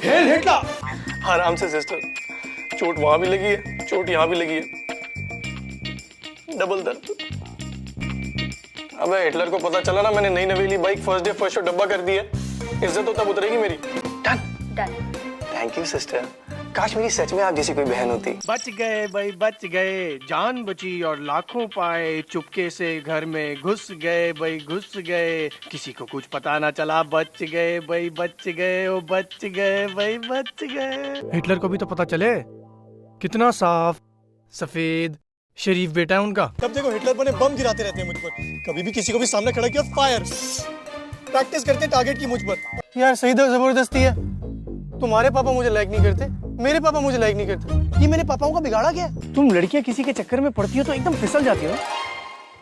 Hello Hitler. आराम से sister, चोट वहां भी लगी है, चोट यहाँ भी लगी है, डबल दर्द। अबे हिटलर को पता चला ना मैंने नई नवेली bike first day first show डब्बा कर दी है, इज्जत तो तब उतरेगी मेरी। Done done. Thank you sister, काश मेरी सच में आप जैसी कोई बहन होती। बच गए भाई बच गए, जान बची और लाखों पाए, चुपके से घर में घुस गए भाई घुस गए, किसी को कुछ पता ना चला, बच गए भाई बच गए, ओ बच गए भाई बच गए। हिटलर को भी तो पता चले, कितना साफ सफेद शरीफ बेटा है उनका। तब देखो हिटलर बने बम गिराते रहते हैं मुझ पर, कभी भी किसी को भी सामने खड़ा किया फायर, प्रैक्टिस करते टारगेट की मुझ पर। यार सही जबरदस्ती है, तुम्हारे पापा मुझे लाइक नहीं करते, मेरे पापा मुझे लाइक नहीं करते, ये मेरे पापाओं का बिगाड़ा क्या है? तुम लड़कियां किसी के चक्कर में पड़ती हो तो एकदम फिसल जाती हो,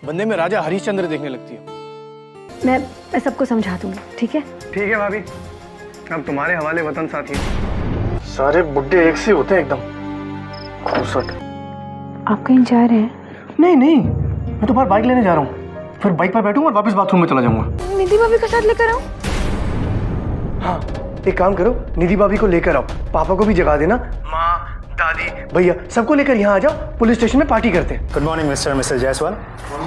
बंदे में राजा हरिश्चंद्र देखने लगती हो। मैं सबको समझा दूंगी, ठीक है? ठीक है भाभी, अब तुम्हारे हवाले वतन साथी। सारे बुड्ढे एक से होते हैं एकदम खूसट। आप कहीं जा रहे हैं? नहीं नहीं, मैं तो बाहर बाइक लेने जा रहा हूँ, फिर बाइक पर बैठूंगा और वापस बाथरूम में चला जाऊंगा। निधि भाभी को साथ लेकर आऊं? हाँ, एक काम करो, निधि भाभी को लेकर आओ, पापा को भी जगा देना, माँ दादी भैया सबको लेकर यहाँ आ जाओ, पुलिस स्टेशन में पार्टी करते हैं। Good morning mister Mrs Jaiswal,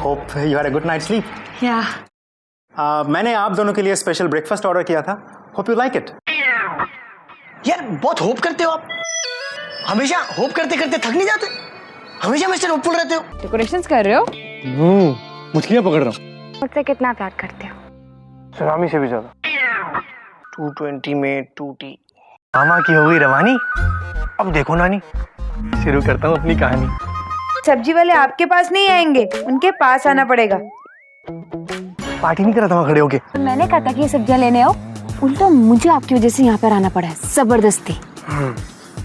hope you had a good night sleep. या मैंने आप दोनों के लिए स्पेशल ब्रेकफास्ट ऑर्डर किया था, होप यू लाइक इट। यार बहुत होप करते हो आप, हमेशा होप करते करते थक नहीं जाते? हमेशा मिस्टर होपफुल रहते हो। डेकोरेशंस कर रहे हो? मछलियाँ पकड़ रहा हूँ। मुझसे कितना प्यार करते हो? सलामी से भी ज्यादा। 220 में 2T। मामा की हो गई रवानी, अब देखो नानी, शुरू करता हूँ अपनी कहानी। सब्जी वाले आपके पास नहीं आएंगे, उनके पास आना पड़ेगा। पार्टी नहीं करा था वहाँ खड़े होके। मैंने कहा था कि ये सब्जियां लेने आओ, उल्टा मुझे आपकी वजह से यहाँ पर आना पड़ा है, जबरदस्ती।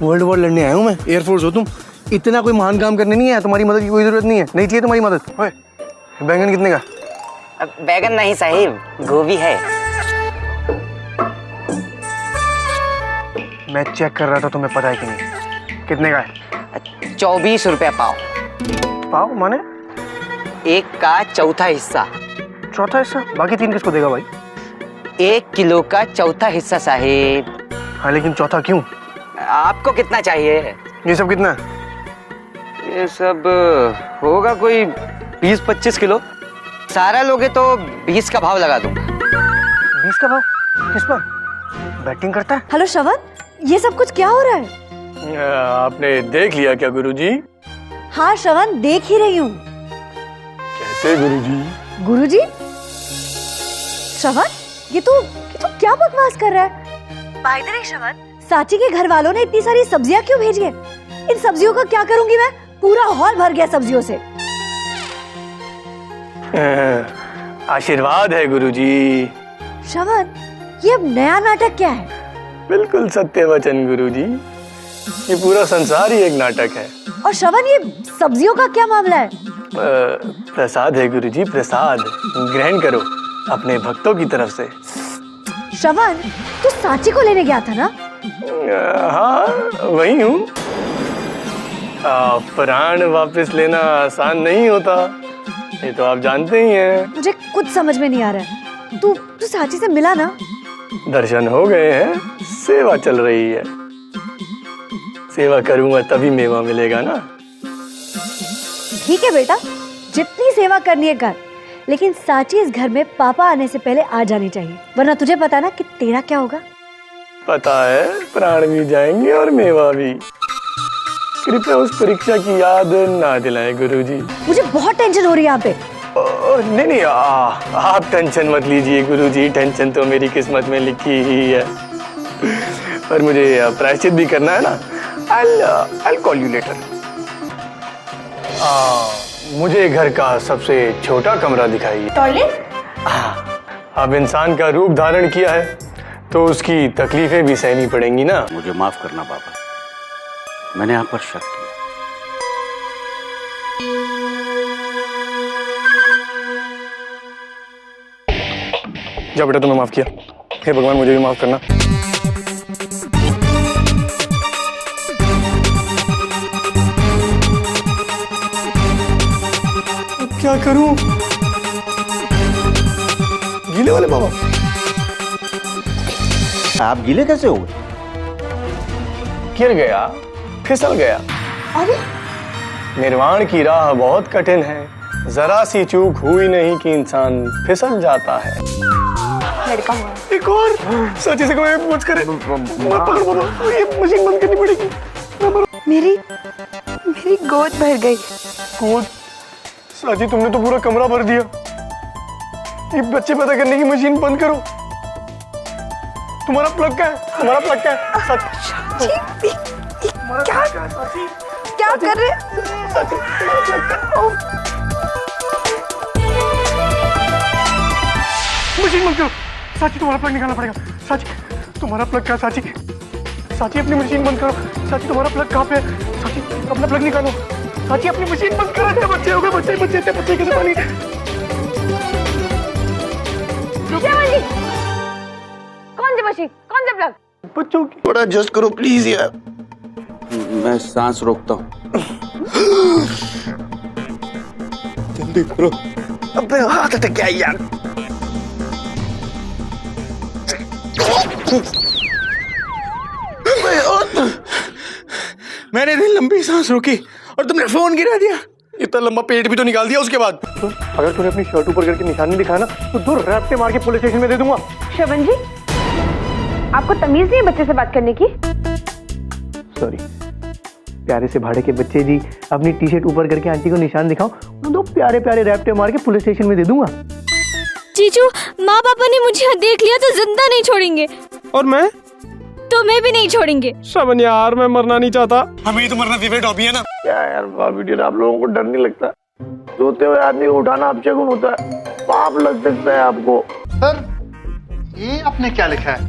वर्ल्ड वॉर लड़ने आया हूँ मैं, एयरफोर्स हो तुम, इतना कोई महान काम करने नहीं आया, तुम्हारी मदद की कोई जरूरत नहीं है, नहीं चाहिए तुम्हारी मदद। ओए, बैंगन कितने का? बैगन नहीं साहिब, गोभी है। मैं चेक कर रहा था, तुम्हें पता है कि नहीं कितने का है? 24 रुपया पाव। पाव माने? एक का चौथा हिस्सा। चौथा हिस्सा? बाकी 3 किसको देगा भाई? 1 किलो का चौथा हिस्सा साहिब। हाँ लेकिन चौथा क्यों? आपको कितना चाहिए? ये सब कितना है? ये सब होगा कोई 20-25 किलो। सारा लोगे तो 20 का भाव लगा दूंगा। 20 का भाव? किस पर? बैटिंग करता है? हेलो श्रवण, ये सब कुछ क्या हो रहा है? आपने देख लिया क्या गुरुजी? हाँ श्रवण, देख ही रही हूँ। कैसे गुरुजी? गुरुजी? श्रवण, ये तो क्या बकवास कर रहा है? बाय द वे श्रवण, साची के घर वालों ने इतनी सारी सब्जियां क्यों भेजी है? इन सब्जियों का क्या करूंगी मैं? पूरा हॉल भर गया सब्जियों से। आशीर्वाद है गुरुजी। श्रवण, ये अब नया नाटक क्या है? बिल्कुल सत्य वचन गुरुजी, ये पूरा संसार ही एक नाटक है। और श्रवण, ये सब्जियों का क्या मामला है? प्रसाद है गुरुजी, प्रसाद ग्रहण करो अपने भक्तों की तरफ से। श्रवण, तू साची को लेने गया था ना? हाँ वही हूँ। प्राण वापस लेना आसान नहीं होता, ये तो आप जानते ही हैं। मुझे कुछ समझ में नहीं आ रहा है। तू साची से मिला ना? दर्शन हो गए हैं, सेवा चल रही है। सेवा करूंगा तभी मेवा मिलेगा ना। ठीक है बेटा, जितनी सेवा करनी है कर, लेकिन साची इस घर में पापा आने से पहले आ जानी चाहिए, वरना तुझे पता ना कि तेरा क्या होगा। पता है, प्राण भी जाएंगे और मेवा भी। कृपया उस परीक्षा की याद ना दिलाएं गुरुजी। मुझे बहुत टेंशन हो रही है यहाँ पे। नहीं नहीं, आप टेंशन मत लीजिए गुरुजी, टेंशन तो मेरी किस्मत में लिखी ही है। पर मुझे प्रायश्चित भी करना है ना। I'll call you later। मुझे घर का सबसे छोटा कमरा दिखाइए। टॉयलेट? अब इंसान का रूप धारण किया है तो उसकी तकलीफें भी सहनी पड़ेंगी ना। मुझे माफ करना बाबा, मैंने आप पर शक किया। जा बेटा, तुम्हें माफ किया। हे भगवान, मुझे भी माफ करना। क्या करूं? गीले वाले बाबा। आप गीले कैसे हो गए? गिर गया, फिसल गया। अरे निर्वाण की राह बहुत कठिन है, जरा सी चूक हुई नहीं कि इंसान फिसल जाता है। लड़का हुआ। एक और सच्ची से कोई पूछ करे, मैं पकड़ बोलो, ये मशीन बंद करनी पड़ेगी। मेरी गोद भर गई। गोद? साची तुमने तो पूरा कमरा भर दिया। ये बच्चे पैदा करने की मशीन बंद करो। तुम्हारा प्लग क्या है? तुम्हारा प्लग क्या है? क्या कर रहे? मशीन बंद करो। साची तुम्हारा प्लग निकालना पड़ेगा। साची तुम्हारा प्लग क्या? साची साची अपनी मशीन बंद करो। साची तुम्हारा प्लग कहाँ पे है? साची अपना प्लग निकालो। साची अपनी मशीन बंद करो। इतने बच्चे हो गए, बच्चे कैसे पानी? कौन सी मशीन, कौन सा प्लग? बच्चों की थोड़ा एडजस्ट करो प्लीज यार। मैं सांस रोकता हूँ। जल्दी करो। अबे हाथ अटक गया यार। मैंने इतनी लंबी सांस रोकी और तुमने फोन गिरा दिया। इतना लंबा पेट भी तो निकाल दिया उसके बाद। तो अगर तूने अपनी शर्ट ऊपर करके निशान नहीं दिखाया ना तो 2 रैप्टे मार के पुलिस स्टेशन में दे दूंगा। श्रवण जी, आपको तमीज नहीं है बच्चे से बात करने की? सॉरी। प्यारे से भाड़े के बच्चे जी, अपनी टी शर्ट ऊपर करके आंटी को निशान दिखाओ, 2 प्यारे प्यारे रैप्टे मार के पुलिस स्टेशन में दे दूंगा। जीजू, माँ पापा ने मुझे देख लिया तो जिंदा नहीं छोड़ेंगे। और मैं? तुम्हें भी नहीं छोड़ेंगे। श्रवण यार, मैं मरना नहीं चाहता। हमें तो मरना फेवरेट हॉबी है ना। क्या यार भाभी डियर, आप लोगों को डर नहीं लगता? सोते हुए आदमी को उठाना अपशगुन होता है, पाप लग सकता है आपको। सर, ये आपने क्या लिखा है?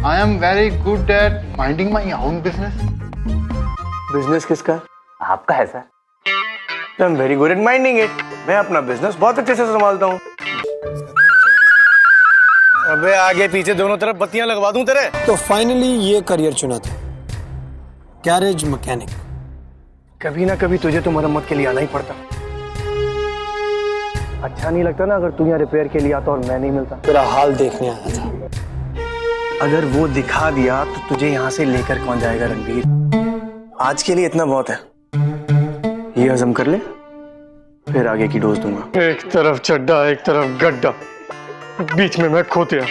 I am very good at minding my own business. Business किसका? आपका है sir. I am very good at minding it. मैं अपना बिजनेस बहुत अच्छे से संभालता हूँ। अबे आगे पीछे दोनों तरफ बत्तियां लगवा दूं तेरे। तो फाइनली ये करियर चुना था, गैरेज मैकेनिक। कभी ना कभी तुझे तो मरम्मत के लिए आना ही पड़ता। अच्छा नहीं लगता ना अगर तू यहाँ रिपेयर के लिए आता और मैं नहीं मिलता। तेरा हाल देखने आया था। अगर वो दिखा दिया तो तुझे यहाँ से लेकर कौन जाएगा रणबीर? आज के लिए इतना बहुत है, ये हजम कर ले, फिर आगे की डोज दूंगा। एक तरफ चड्डा, एक तरफ गड्ढा, बीच में मैं खोतिया।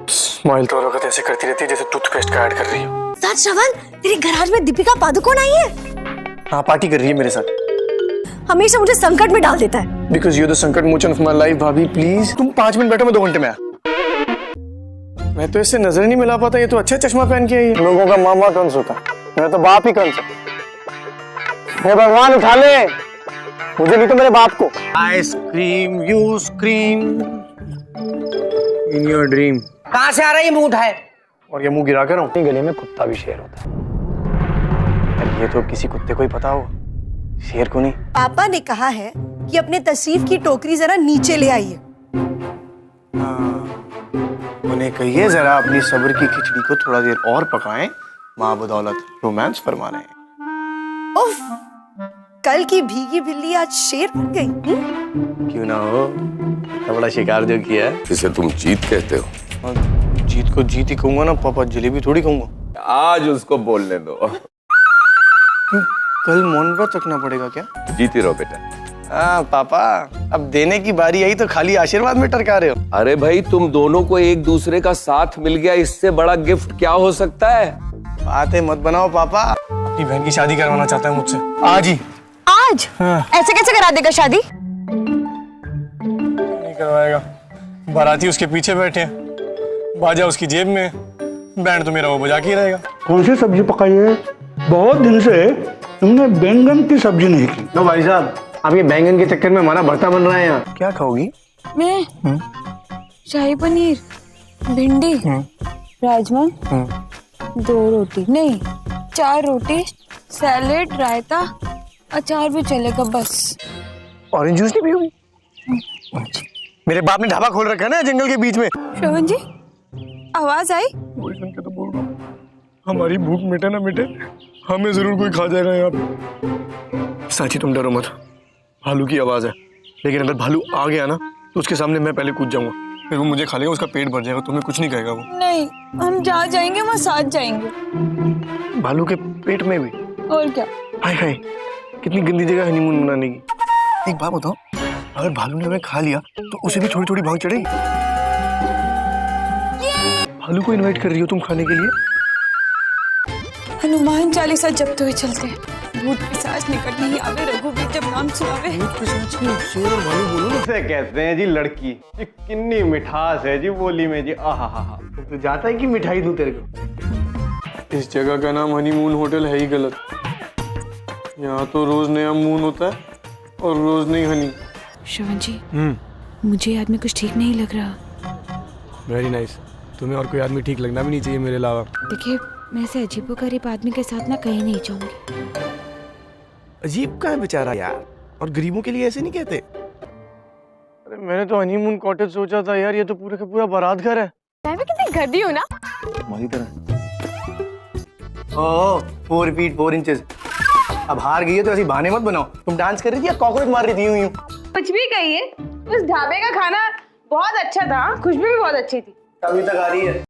स्माइल तो वक्त ऐसे करती रहती है जैसे टूथपेस्ट का ऐड कर रही हो। सच श्रवण, तेरे गैराज में दीपिका पादुकोण आई है। हाँ, पार्टी कर रही है मेरे साथ। हमेशा मुझे संकट में डाल देता है। बिकॉज यू द संकट मोचन ऑफ माई लाइफ। भाभी प्लीज, तुम 5 मिनट बैठो, मैं 2 घंटे में आया। मैं तो इससे नजर नहीं मिला पाता, ये तो अच्छा चश्मा पहन के आई है। लोगों का मामा कंस होता, मैं तो बाप ही कंस है। हे भगवान उठा ले मुझे, नहीं तो मेरे बाप को। Ice cream you scream in your dream. कहाँ से आ रहा है ये मुंह उठाए? और ये मुंह गिरा कर हूँ। गले में कुत्ता भी शेर होता है। ये तो किसी कुत्ते को ही पता हो, शेर को नहीं। पापा ने कहा है कि अपने तशरीफ की टोकरी जरा नीचे ले आइए। उन्हें कहिए जरा अपनी सब्र की खिचड़ी को थोड़ा देर और पकाएं, माँ बदौलत रोमांस फरमा रहे हैं। उफ, कल की भीगी बिल्ली आज शेर बन गई। क्यों ना हो, इतना बड़ा शिकार जो किया है। इसे तुम जीत कहते हो? जीत को जीत ही कहूंगा ना पापा, जलेबी थोड़ी कहूंगा। आज उसको बोलने दो। क्यों, कल मौन व्रत रखना पड़ेगा क्या? जीती रहो बेटा। हाँ पापा, अब देने की बारी आई तो खाली आशीर्वाद में टरका रहे हो। अरे भाई, तुम दोनों को एक दूसरे का साथ मिल गया, इससे बड़ा गिफ्ट क्या हो सकता है? बातें मत बनाओ पापा। अपनी बहन की शादी करवाना चाहता है मुझसे, आज ही। आज? हाँ। ऐसे कैसे करा देगा शादी? नहीं करवाएगा। बाराती उसके पीछे बैठे हैं, बाजा उसकी जेब में, बैंड तो मेरा वो बजा के ही रहेगा। कौन सी सब्जी पकाई है? बहुत दिन से तुमने बैंगन की सब्जी नहीं की। तो भाई साहब, अब ये बैंगन के चक्कर में हमारा भरता बन रहा है यहाँ। क्या खाओगी? मैं शाही पनीर, भिंडी, राजमा, 2 रोटी नहीं 4 रोटी, सैलेड, रायता, अचार भी चलेगा बस। ऑरेंज जूस नहीं पियोगी? मेरे बाप ने ढाबा खोल रखा है ना जंगल के बीच में। श्रवण जी, आवाज आई? वही सुन के तो बोल रहा हूँ, हमारी भूख मिटे ना मिटे, हमें जरूर कोई खा जाएगा यहाँ पे। साची तुम डरो मत, भालू की आवाज है, लेकिन अगर भालू आ गया ना तो उसके सामने मैं पहले कूद जाऊंगा। फिर वो मुझे खा लेगा, उसका पेट भर जाएगा, तुम्हें कुछ नहीं कहेगा वो। नहीं, हम जहाँ जाएंगे वहाँ साथ जाएंगे। भालू के पेट में भी? और क्या। हाय हाय, कितनी गंदी जगह हनीमून मनाने की। एक बात बताओ, अगर भालू ने हमें खा लिया तो उसे भी थोड़ी थोड़ी भाग चढ़ेगी। भालू को इनवाइट कर रही हो तुम खाने के लिए? हनुमान चालीसा जब तो चलते हैं, भूत पिशाच निकट नहीं आवे, रघुवीर जब नाम सुनावे। इसे कहते हैं जी लड़की, जी कितनी मिठास है जी बोली में जी। आहा हा हा, तो जाता है कि मिठाई दूं तेरे को। इस जगह का नाम हनीमून होटल है ही गलत। यहाँ तो रोज नया मून होता है और रोज नई हनी। श्रवण जी, मुझे आदमी कुछ ठीक नहीं लग रहा। Very nice. तुम्हें और कोई आदमी ठीक लगना भी नहीं चाहिए मेरे अलावा। देखिए, मैं ऐसे अजीबोगरीब आदमी के साथ ना कहीं नहीं जाऊंगी। अजीब का है बेचारा यार, और गरीबों के लिए ऐसे नहीं कहते। अरे मैंने तो हनीमून कॉटेज सोचा था यार, ये तो पूरा का पूरा बारात घर है। मैं भी कितनी गधी हूँ ना। तुम्हारी तरह। ओह 4 फीट 4 इंचेस। अब हार गई है तो ऐसी बहाने मत बनाओ। तुम डांस कर रही थी या कॉकरोच मार रही थी यूं यूं? कुछ भी कहिए, उस ढाबे का खाना बहुत अच्छा था, खुशबू भी बहुत अच्छी थी। अभी तक आ रही है।